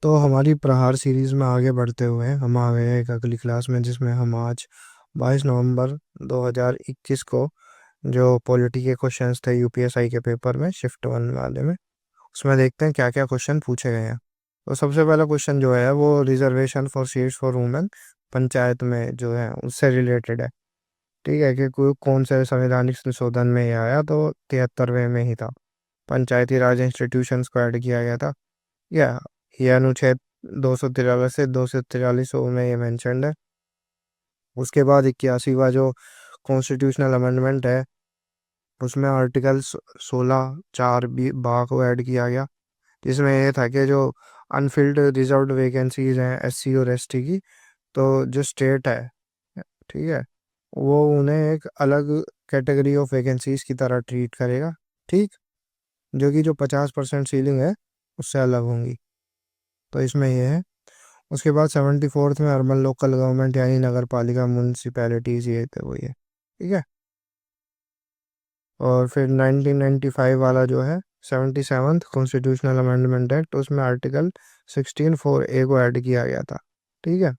तो हमारी प्रहार सीरीज में आगे बढ़ते हुए हम आ गए हैं एक अगली क्लास में, जिसमें हम आज 22 नवंबर 2021 को जो पॉलिटी के क्वेश्चंस थे यूपीएसआई के पेपर में शिफ्ट वन वाले में, उसमें देखते हैं क्या क्या क्वेश्चन पूछे गए हैं। तो सबसे पहला क्वेश्चन जो है वो reservation for seats for women panchayat में जो है उससे रिलेटेड है। ठीक है कि कोई कौन से संवैधानिक संशोधन में ये आया, तो 73वें में ही था। पंचायती राज इंस्टीट्यूशंस को ऐड किया गया था। या ये अनुच्छेद 243 से 243 में ये मेंशन्ड है। उसके बाद 81वां जो कॉन्स्टिट्यूशनल अमेंडमेंट है, उसमें आर्टिकल 16(4) को ऐड किया गया, जिसमें ये था कि जो अनफिल्ड रिजर्व्ड वैकेंसीज हैं एससी और एसटी की, तो जो स्टेट है, ठीक है, वो उन्हें एक अलग कैटेगरी ऑफ वैकेंसीज की तरह ट्रीट करेगा। ठीक, जो कि जो 50% सीलिंग है उससे अलग होंगी। तो इसमें ये है। उसके बाद 74th में अर्बन लोकल गवर्नमेंट यानी नगर पालिका म्यूनसिपैलिटीज, ये थे वो ये। ठीक है। और फिर 1995 वाला जो है 77th कॉन्स्टिट्यूशनल अमेंडमेंट एक्ट, उसमें आर्टिकल 16(4)(a) को ऐड किया गया था। ठीक है,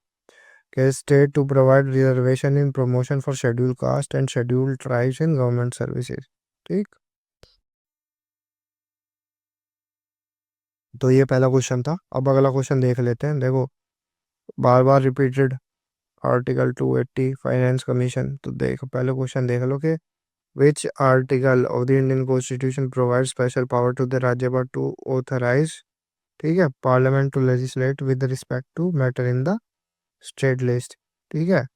कि state to provide reservation in promotion for scheduled caste and scheduled tribes in government services. ठीक, तो ये पहला क्वेश्चन था। अब अगला क्वेश्चन देख लेते हैं। देखो, बार बार रिपीटेड आर्टिकल 280 फाइनेंस कमीशन। तो देखो, पहले क्वेश्चन देख लो कि which article of the Indian constitution provide special power to the Rajya Sabha to authorise, ठीक है, parliament to legislate with respect to matter in the state list. ठीक है,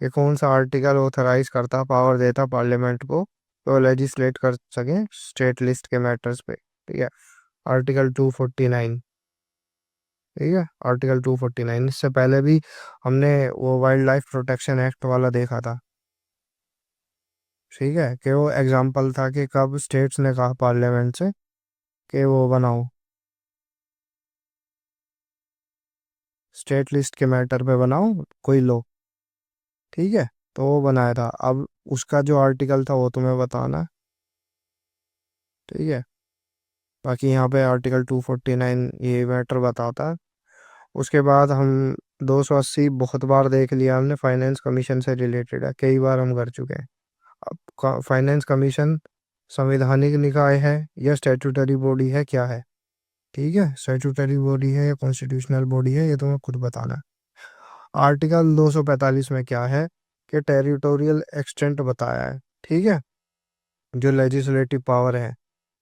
ये कौन सा आर्टिकल ऑथराइज करता, पावर देता पार्लियामेंट को तो लेजिस्लेट कर सके स्टेट लिस्ट के मैटर्स पे। ठीक है, आर्टिकल 249। ठीक है, आर्टिकल 249। इससे पहले भी हमने वो वाइल्ड लाइफ प्रोटेक्शन एक्ट वाला देखा था। ठीक है, कि वो एग्जाम्पल था कि कब स्टेट्स ने कहा पार्लियामेंट से कि वो बनाओ स्टेट लिस्ट के मैटर पे बनाओ कोई लो। ठीक है, तो वो बनाया था। अब उसका जो आर्टिकल था वो तुम्हें बताना है। ठीक है, बाकी यहाँ पे आर्टिकल 249 ये मैटर बताता है। उसके बाद हम 280 बहुत बार देख लिया हमने, फाइनेंस कमीशन से रिलेटेड है, कई बार हम कर चुके हैं। अब फाइनेंस कमीशन संवैधानिक निकाय है या स्टैट्यूटरी बॉडी है, क्या है? ठीक है, स्टैट्यूटरी बॉडी है या कॉन्स्टिट्यूशनल बॉडी है, ये तुम्हें खुद बताना है। आर्टिकल 245 में क्या है कि टेरिटोरियल एक्सटेंट बताया है। ठीक है, जो लेजिस्लेटिव पावर है,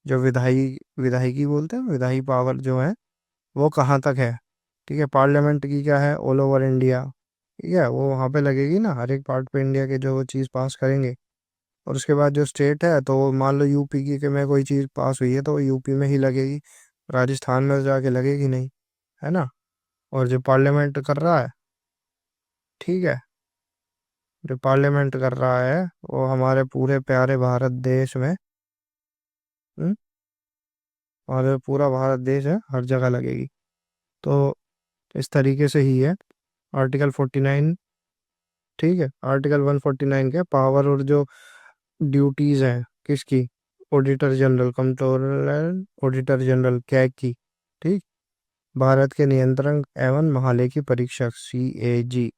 जो विधायी विधायिकी बोलते हैं, विधायी पावर जो है वो कहाँ तक है। ठीक है, पार्लियामेंट की क्या है, ऑल ओवर इंडिया। ठीक है, वो वहाँ पे लगेगी ना, हर एक पार्ट पे इंडिया के जो वो चीज़ पास करेंगे। और उसके बाद जो स्टेट है, तो मान लो यूपी की कि मैं कोई चीज़ पास हुई है तो वो यूपी में ही लगेगी, राजस्थान में जाके लगेगी नहीं, है ना। और जो पार्लियामेंट कर रहा है, ठीक है, जो पार्लियामेंट कर रहा है वो हमारे पूरे प्यारे भारत देश में, हम्म, हमारे पूरा भारत देश है, हर जगह लगेगी। तो इस तरीके से ही है आर्टिकल 49। ठीक है, आर्टिकल 149 के पावर और जो ड्यूटीज हैं किसकी, auditor general, controller auditor general CAG की। ठीक, भारत के नियंत्रण एवं महालेखी परीक्षक CAG,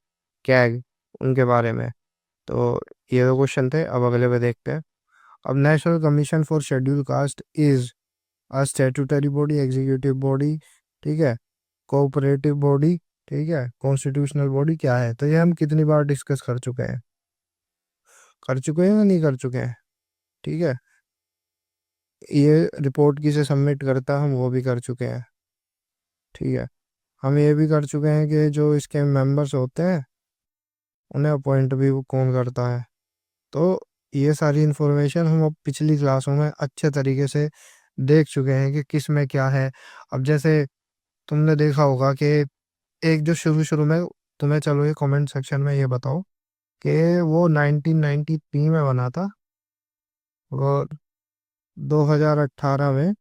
कैग, उनके बारे में। तो ये दो क्वेश्चन थे। अब अगले पे देखते हैं। अब national commission for scheduled cast is a statutory body, executive body, ठीक है, कोऑपरेटिव बॉडी, ठीक है, कॉन्स्टिट्यूशनल बॉडी, क्या है? तो ये हम कितनी बार डिस्कस कर चुके हैं, कर चुके हैं या नहीं कर चुके हैं? ठीक है, ये रिपोर्ट किसे सबमिट करता है हम वो भी कर चुके हैं। ठीक है, हम ये भी कर चुके हैं कि जो इसके मेंबर्स होते हैं उन्हें अपॉइंट भी वो कौन करता है। तो ये सारी इन्फॉर्मेशन हम अब पिछली क्लासों में अच्छे तरीके से देख चुके हैं कि किस में क्या है। अब जैसे तुमने देखा होगा कि एक जो शुरू शुरू में, तुम्हें चलो ये कमेंट सेक्शन में ये बताओ कि वो 1993 में बना था और 2018 में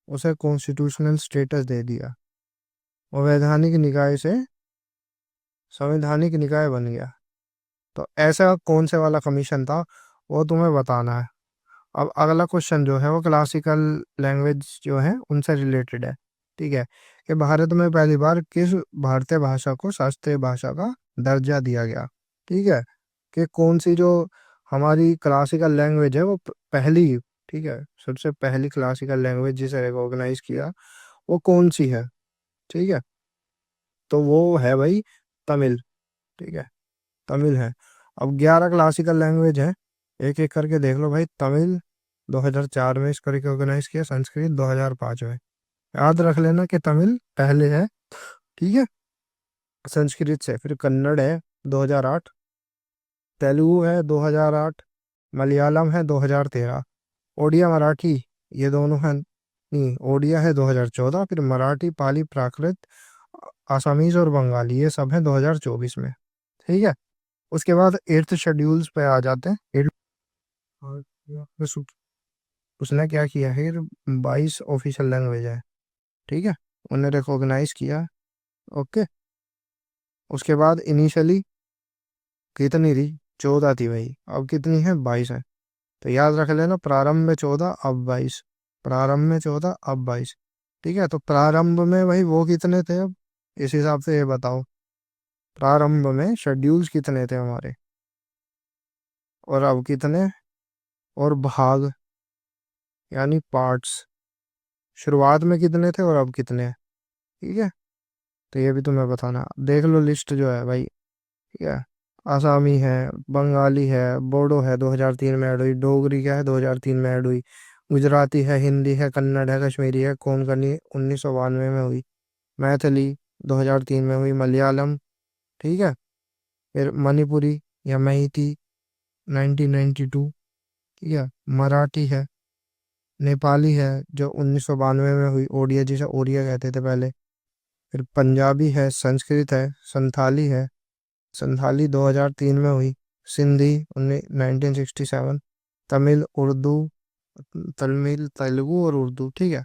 उसे कॉन्स्टिट्यूशनल स्टेटस दे दिया और वैधानिक निकाय से संवैधानिक निकाय बन गया। तो ऐसा कौन से वाला कमीशन था वो तुम्हें बताना है। अब अगला क्वेश्चन जो है वो क्लासिकल लैंग्वेज जो है उनसे रिलेटेड है। ठीक है, कि भारत में पहली बार किस भारतीय भाषा को शास्त्रीय भाषा का दर्जा दिया गया। ठीक है, कि कौन सी जो हमारी क्लासिकल लैंग्वेज है वो पहली, ठीक है, सबसे पहली क्लासिकल लैंग्वेज जिसे रिकॉग्नाइज किया वो कौन सी है। ठीक है, तो वो है भाई तमिल। ठीक है, तमिल है। अब 11 क्लासिकल लैंग्वेज है, एक एक करके देख लो भाई। तमिल 2004 में इसको रिकॉग्नाइज किया, संस्कृत 2005 में। याद रख लेना कि तमिल पहले है, ठीक है, संस्कृत से। फिर कन्नड़ है 2008, तेलुगु है 2008, मलयालम है 2013, ओडिया मराठी ये दोनों हैं, नहीं ओडिया है 2014, फिर मराठी पाली प्राकृत आसामीज और बंगाली ये सब है 2024 में। ठीक है, उसके बाद एट्थ शेड्यूल्स पे आ जाते हैं। और उसने क्या किया है, 22 ऑफिशियल लैंग्वेज है, ठीक है, उन्हें रिकॉग्नाइज किया। ओके, उसके बाद इनिशियली कितनी थी, 14 थी भाई, अब कितनी है, 22 है। तो याद रख लेना, प्रारंभ में 14 अब 22, प्रारंभ में 14 अब 22। ठीक है, तो प्रारंभ में भाई वो कितने थे, अब इस हिसाब से ये बताओ, प्रारंभ में शेड्यूल्स कितने थे हमारे, और अब कितने, और भाग यानी पार्ट्स शुरुआत में कितने थे और अब कितने हैं। ठीक है, तो ये भी तुम्हें बताना, देख लो लिस्ट जो है भाई। ठीक है, आसामी है, बंगाली है, बोडो है 2003 में ऐड हुई, डोगरी क्या है 2003 में ऐड हुई, गुजराती है, हिंदी है, कन्नड़ है, कश्मीरी है, कोंकणी 1992 में हुई, मैथिली 2003 में हुई, मलयालम, ठीक है, फिर मणिपुरी या मैती 1992, ठीक है, मराठी है, नेपाली है जो 1992 में हुई, ओडिया जिसे ओडिया कहते थे पहले, फिर पंजाबी है, संस्कृत है, संथाली है, संथाली 2003 में हुई, सिंधी 1967, तमिल उर्दू, तमिल तेलुगु और उर्दू। ठीक है,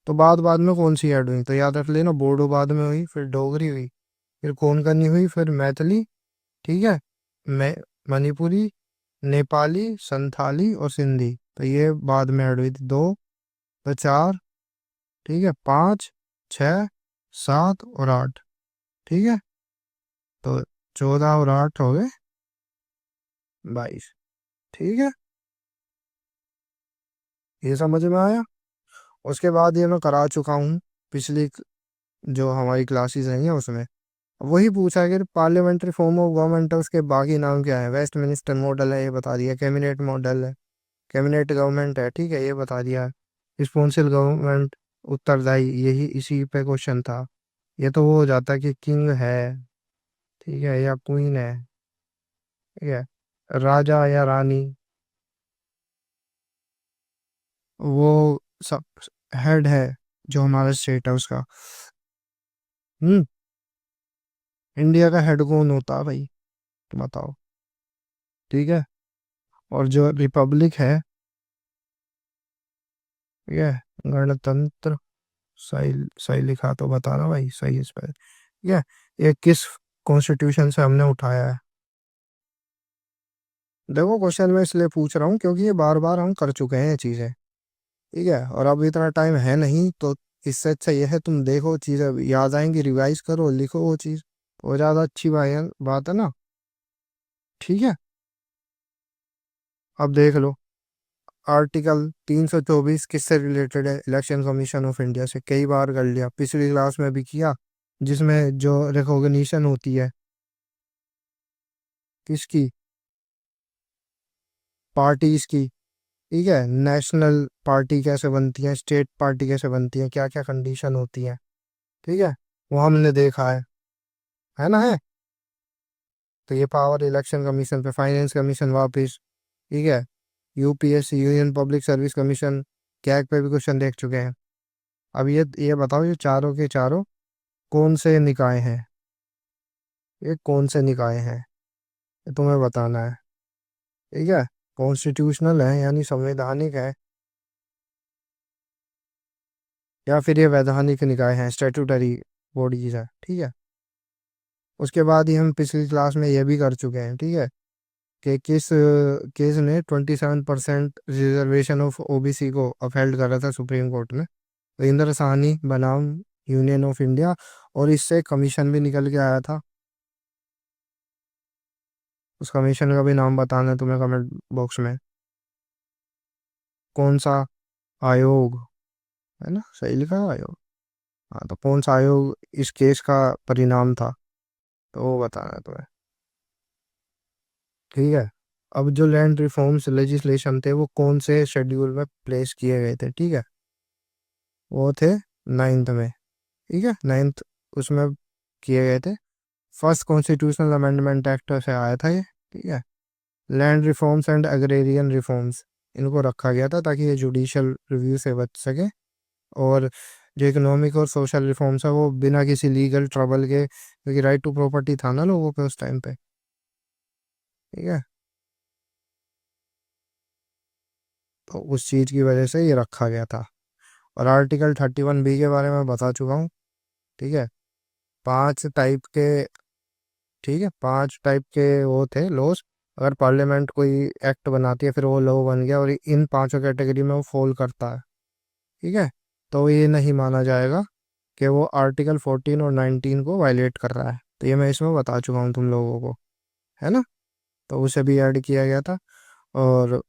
तो बाद बाद में कौन सी ऐड हुई, तो याद रख लेना, बोडो बाद में हुई, फिर डोगरी हुई, फिर कोंकणी हुई, फिर मैथिली, ठीक है, मैं मणिपुरी, नेपाली, संथाली और सिंधी, तो ये बाद में ऐड हुई थी। दो, तो चार, ठीक है, पाँच, छ, सात और आठ। ठीक है, तो 14 और 8 हो गए 22। ठीक है, ये समझ में आया। उसके बाद ये मैं करा चुका हूँ पिछली जो हमारी क्लासेस रही हैं उसमें। वही पूछा कि पार्लियामेंट्री फॉर्म ऑफ गवर्नमेंट है, उसके बाकी नाम क्या है, वेस्ट मिनिस्टर मॉडल है ये बता दिया, कैबिनेट मॉडल है, कैबिनेट गवर्नमेंट है, ठीक है, ये बता दिया, रिस्पॉन्सिबल गवर्नमेंट, उत्तरदायी, यही इसी पे क्वेश्चन था। ये तो वो हो जाता है कि किंग है, ठीक है, या क्वीन है, ठीक है, राजा या रानी, वो सब हेड है जो हमारा स्टेट है उसका। हम्म, इंडिया का हेड कौन होता है भाई, बताओ। ठीक है, और जो रिपब्लिक है, ठीक है, गणतंत्र, सही सही लिखा तो बताना भाई, सही इस पर, ठीक है, ये किस कॉन्स्टिट्यूशन से हमने उठाया है। देखो क्वेश्चन मैं इसलिए पूछ रहा हूँ क्योंकि ये बार बार हम कर चुके हैं ये चीजें, ठीक है, और अब इतना टाइम है नहीं, तो इससे अच्छा ये है तुम देखो चीजें याद आएंगी, रिवाइज करो, लिखो वो चीज, वो ज्यादा अच्छी बात है ना। ठीक है, अब देख लो, आर्टिकल 324 किससे रिलेटेड है, इलेक्शन कमीशन ऑफ इंडिया से, कई बार कर लिया, पिछली क्लास में भी किया, जिसमें जो रिकॉग्निशन होती है किसकी, पार्टीज की, ठीक है, नेशनल पार्टी कैसे बनती है, स्टेट पार्टी कैसे बनती है, क्या क्या कंडीशन होती है, ठीक है, वो हमने देखा है ना, है। तो ये पावर इलेक्शन कमीशन पे, फाइनेंस कमीशन वापिस, ठीक है, UPSC union public service commission, CAG पे भी क्वेश्चन देख चुके हैं। अब ये बताओ, ये चारों के चारों कौन से निकाय हैं, ये कौन से निकाय हैं, ये तुम्हें बताना है। ठीक है, कॉन्स्टिट्यूशनल है यानी संवैधानिक है, या फिर ये वैधानिक निकाय है, स्टेटूटरी बॉडीज है। ठीक है, उसके बाद ही हम पिछली क्लास में ये भी कर चुके हैं, ठीक है, कि किस केस ने 27% रिजर्वेशन ऑफ ओबीसी को अपहेल्ड करा था सुप्रीम कोर्ट में, तो इंदिरा साहनी बनाम यूनियन ऑफ इंडिया। और इससे कमीशन भी निकल के आया था। उस कमीशन का भी नाम बताना है तुम्हें कमेंट बॉक्स में। कौन सा आयोग, है ना, सही लिखा है आयोग। हाँ, तो कौन सा आयोग इस केस का परिणाम था, तो वो बताना है तुम्हें। ठीक है। अब जो लैंड रिफॉर्म्स लेजिस्लेशन थे वो कौन से शेड्यूल में प्लेस किए गए थे, ठीक है, वो थे नाइन्थ में। ठीक है, नाइन्थ उसमें किए गए थे। फर्स्ट कॉन्स्टिट्यूशनल अमेंडमेंट एक्ट से आया था ये। ठीक है। Land reforms and agrarian reforms, इनको रखा गया था ताकि ये जुडिशियल रिव्यू से बच सके। और जो इकोनॉमिक और सोशल रिफॉर्म्स है वो बिना किसी लीगल ट्रबल के, क्योंकि राइट टू प्रॉपर्टी था ना लोगों पे उस टाइम पे। ठीक है, तो उस चीज़ की वजह से ये रखा गया था। और आर्टिकल 31B के बारे में बता चुका हूँ। ठीक है। 5 टाइप के, ठीक है, 5 टाइप के वो थे लॉज। अगर पार्लियामेंट कोई एक्ट बनाती है फिर वो लॉ बन गया और इन पांचों कैटेगरी में वो फॉल करता है। ठीक है, तो ये नहीं माना जाएगा कि वो आर्टिकल 14 और 19 को वायलेट कर रहा है। तो ये मैं इसमें बता चुका हूँ तुम लोगों को, है ना। तो उसे भी ऐड किया गया था। और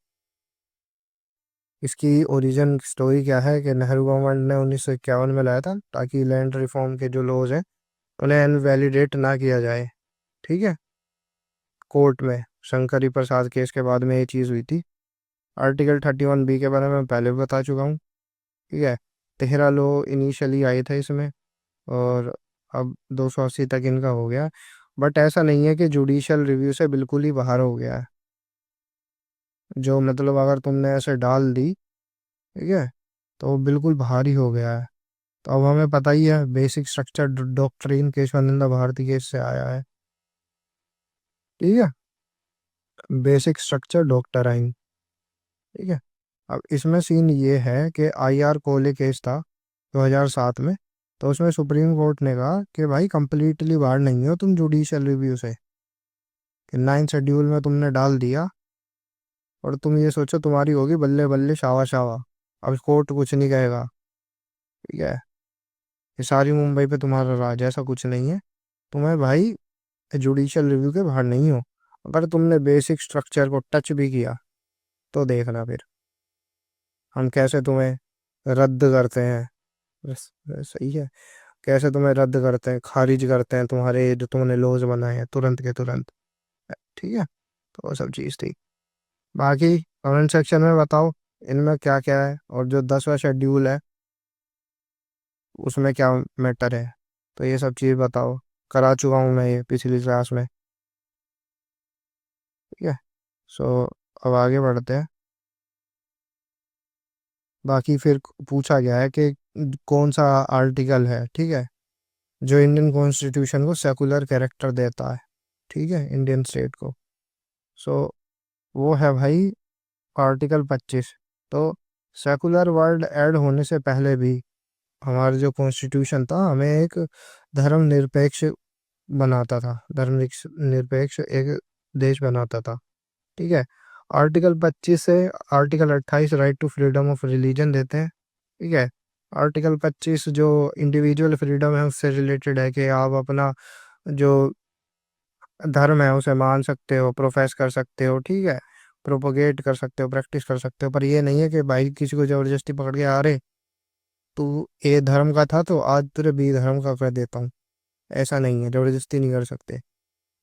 इसकी ओरिजिन स्टोरी क्या है कि नेहरू गवर्नमेंट ने 1951 में लाया था ताकि लैंड रिफॉर्म के जो लॉज हैं उन्हें इनवैलिडेट ना किया जाए। ठीक है, कोर्ट में शंकरी प्रसाद केस के बाद में ये चीज़ हुई थी। आर्टिकल 31B के बारे में पहले भी बता चुका हूँ। ठीक है, 13 लो इनिशियली आए थे इसमें, और अब 280 तक इनका हो गया। बट ऐसा नहीं है कि जुडिशियल रिव्यू से बिल्कुल ही बाहर हो गया है। जो मतलब अगर तुमने ऐसे डाल दी, ठीक है, तो वो बिल्कुल बाहर ही हो गया है। तो अब हमें पता ही है basic structure doctrine Kesavananda Bharati case से आया है। ठीक है, बेसिक स्ट्रक्चर डॉक्ट्राइन। ठीक है। अब इसमें सीन ये है कि आईआर कोले केस था 2007 में। तो उसमें सुप्रीम कोर्ट ने कहा कि भाई कंप्लीटली बाहर नहीं हो तुम जुडिशियल रिव्यू से, कि 9 शेड्यूल में तुमने डाल दिया और तुम ये सोचो तुम्हारी होगी बल्ले बल्ले शावा शावा। अब कोर्ट कुछ नहीं कहेगा। ठीक है, ये सारी मुंबई पे तुम्हारा राज है, ऐसा कुछ नहीं है। तुम्हें भाई जुडिशियल रिव्यू के बाहर नहीं हो। अगर तुमने बेसिक स्ट्रक्चर को टच भी किया तो देखना फिर हम कैसे तुम्हें रद्द करते हैं। सही है, कैसे तुम्हें रद्द करते हैं, खारिज करते हैं तुम्हारे जो तुमने लॉज बनाए हैं तुरंत के तुरंत। ठीक है, तो वो सब चीज़ थी। बाकी कमेंट सेक्शन में बताओ इनमें क्या क्या है, और जो 10वां शेड्यूल है उसमें क्या मैटर है। तो ये सब चीज़ बताओ, करा चुका हूँ मैं ये पिछली क्लास में। ठीक है, सो अब आगे बढ़ते हैं। बाकी फिर पूछा गया है कि कौन सा आर्टिकल है, ठीक है, जो इंडियन कॉन्स्टिट्यूशन को सेकुलर कैरेक्टर देता है, ठीक है, इंडियन स्टेट को। सो वो है भाई आर्टिकल 25। तो सेकुलर वर्ड ऐड होने से पहले भी हमारा जो कॉन्स्टिट्यूशन था हमें एक धर्मनिरपेक्ष बनाता था, धर्मनिरपेक्ष निरपेक्ष एक देश बनाता था। ठीक है, आर्टिकल 25 से article 28 right to freedom of religion देते हैं। ठीक है, आर्टिकल 25 जो इंडिविजुअल फ्रीडम है उससे रिलेटेड है कि आप अपना जो धर्म है उसे मान सकते हो, प्रोफेस कर सकते हो, ठीक है, प्रोपोगेट कर सकते हो, प्रैक्टिस कर सकते हो। पर ये नहीं है कि भाई किसी को जबरदस्ती पकड़ के, अरे तू ए धर्म का था तो आज तेरे बी धर्म का कर देता हूँ। ऐसा नहीं है, जबरदस्ती नहीं कर सकते।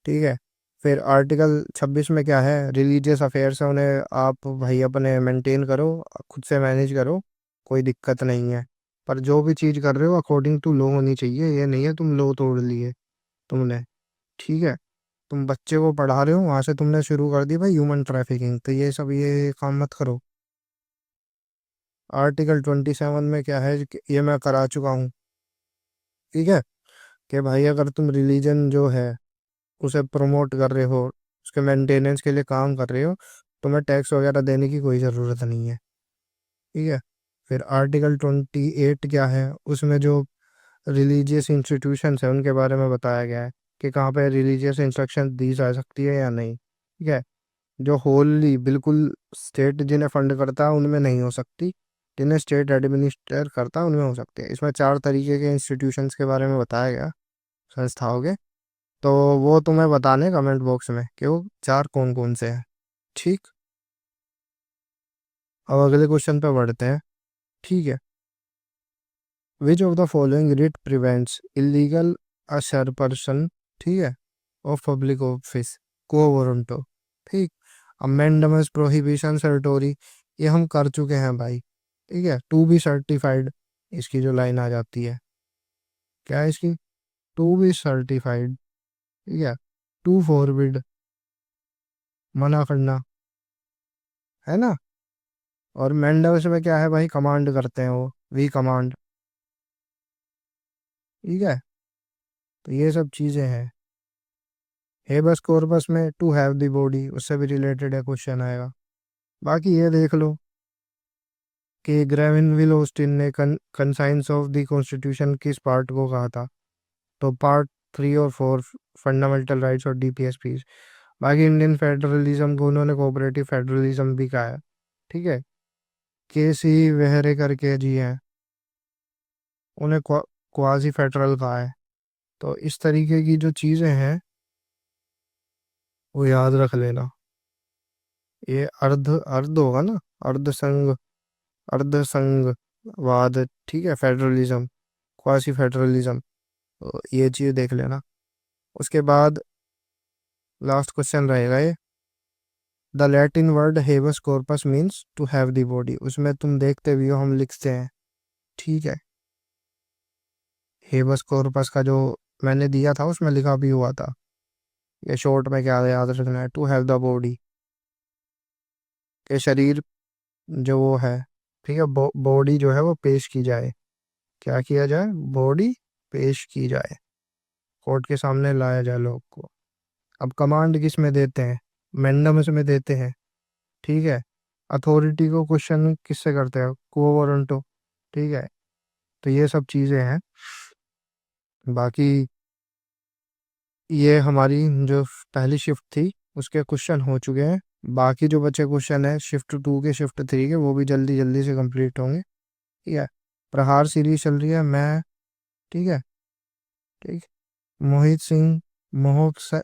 ठीक है। फिर आर्टिकल 26 में क्या है, रिलीजियस अफेयर्स है उन्हें आप भाई अपने मेंटेन करो, खुद से मैनेज करो, कोई दिक्कत नहीं है। पर जो भी चीज़ कर रहे हो अकॉर्डिंग टू लॉ होनी चाहिए, ये नहीं है तुम लॉ तोड़ लिए तुमने। ठीक है, तुम बच्चे को पढ़ा रहे हो वहां से तुमने शुरू कर दी भाई ह्यूमन ट्रैफिकिंग, तो ये सब ये काम मत करो। आर्टिकल 27 में क्या है कि ये मैं करा चुका हूँ। ठीक है, कि भाई अगर तुम रिलीजन जो है उसे प्रमोट कर रहे हो, उसके मेंटेनेंस के लिए काम कर रहे हो, तुम्हें टैक्स वगैरह देने की कोई ज़रूरत नहीं है। ठीक है। फिर आर्टिकल 28 क्या है, उसमें जो रिलीजियस इंस्टीट्यूशंस है उनके बारे में बताया गया है कि कहाँ पे रिलीजियस इंस्ट्रक्शन दी जा सकती है या नहीं। ठीक है, जो होली बिल्कुल स्टेट जिन्हें फंड करता है उनमें नहीं हो सकती। जिन्हें स्टेट एडमिनिस्टर करता है उनमें हो सकती है। इसमें 4 तरीके के इंस्टीट्यूशंस के बारे में बताया गया, संस्थाओं के। तो वो तुम्हें बताने कमेंट बॉक्स में कि वो 4 कौन कौन से हैं। ठीक, अब अगले क्वेश्चन पे बढ़ते हैं। ठीक है। Which of the following writ prevents illegal usurpation, ठीक है, of public office quo warranto. ठीक। अमेंडमेंट्स प्रोहिबिशन सर्टोरी, ये हम कर चुके हैं भाई। ठीक है। टू बी सर्टिफाइड, इसकी जो लाइन आ जाती है, क्या है इसकी, टू बी सर्टिफाइड। ठीक है। टू फॉरबिड, मना करना, है ना। और मैंडेव्स में क्या है भाई, कमांड करते हैं वो, वी कमांड। ठीक है। तो ये सब चीजें हैं। हेबस कॉर्पस में टू हैव द बॉडी, उससे भी रिलेटेड है, क्वेश्चन आएगा। बाकी ये देख लो कि ग्रेविनविल ऑस्टिन ने कंसाइंस ऑफ द कॉन्स्टिट्यूशन किस पार्ट को कहा था। तो पार्ट 3 और 4, फंडामेंटल राइट्स और डीपीएसपीज। बाकी इंडियन फेडरलिज्म को उन्होंने कोऑपरेटिव फेडरलिज्म भी कहा है। ठीक है। के सी वेहरे करके जी हैं, उन्हें क्वाजी फेडरल कहा है। तो इस तरीके की जो चीजें हैं वो याद रख लेना। ये अर्ध अर्ध होगा ना, अर्ध संघ, अर्ध संघवाद, ठीक है, फेडरलिज्म, क्वासी फेडरलिज्म, तो ये चीज देख लेना। उसके बाद लास्ट क्वेश्चन रहेगा ये, the Latin word habeas corpus means to have the body, उसमें तुम देखते भी हो हम लिखते हैं। ठीक है। हेबस कॉर्पस का जो मैंने दिया था उसमें लिखा भी हुआ था। ये शॉर्ट में क्या याद रखना है, टू हैव द बॉडी, के शरीर जो वो है, ठीक है, बॉडी जो है वो पेश की जाए। क्या किया जाए, बॉडी पेश की जाए, कोर्ट के सामने लाया जाए लोग को। अब कमांड किस में देते हैं, मैंडम्स में देते हैं। ठीक है। अथॉरिटी को क्वेश्चन किससे करते हैं, को वारंटो। ठीक है। तो ये सब चीजें हैं। बाकी ये हमारी जो पहली शिफ्ट थी उसके क्वेश्चन हो चुके हैं। बाकी जो बचे क्वेश्चन है शिफ्ट 2 के, शिफ्ट 3 के, वो भी जल्दी जल्दी से कंप्लीट होंगे। ठीक है। प्रहार सीरीज चल रही है, मैं, ठीक है, ठीक, मोहित सिंह, मोहक स-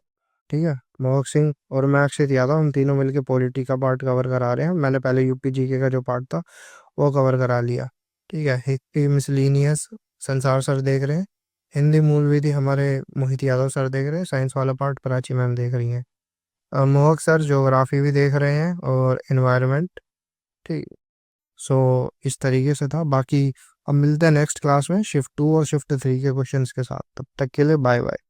ठीक है, मोहक सिंह और मैं अक्षित यादव, हम तीनों मिलके पॉलिटी का पार्ट कवर करा रहे हैं। मैंने पहले यूपी जीके का जो पार्ट था वो कवर करा लिया। ठीक है। हिस्ट्री मिसलिनियस संसार सर देख रहे हैं, हिंदी मूल विधि हमारे मोहित यादव सर देख रहे हैं, साइंस वाला पार्ट प्राची मैम देख रही हैं, मोहक सर ज्योग्राफी भी देख रहे हैं और इन्वायरमेंट। ठीक। सो इस तरीके से था। बाकी अब मिलते हैं नेक्स्ट क्लास में शिफ्ट 2 और शिफ्ट 3 के क्वेश्चंस के साथ। तब तक के लिए बाय बाय।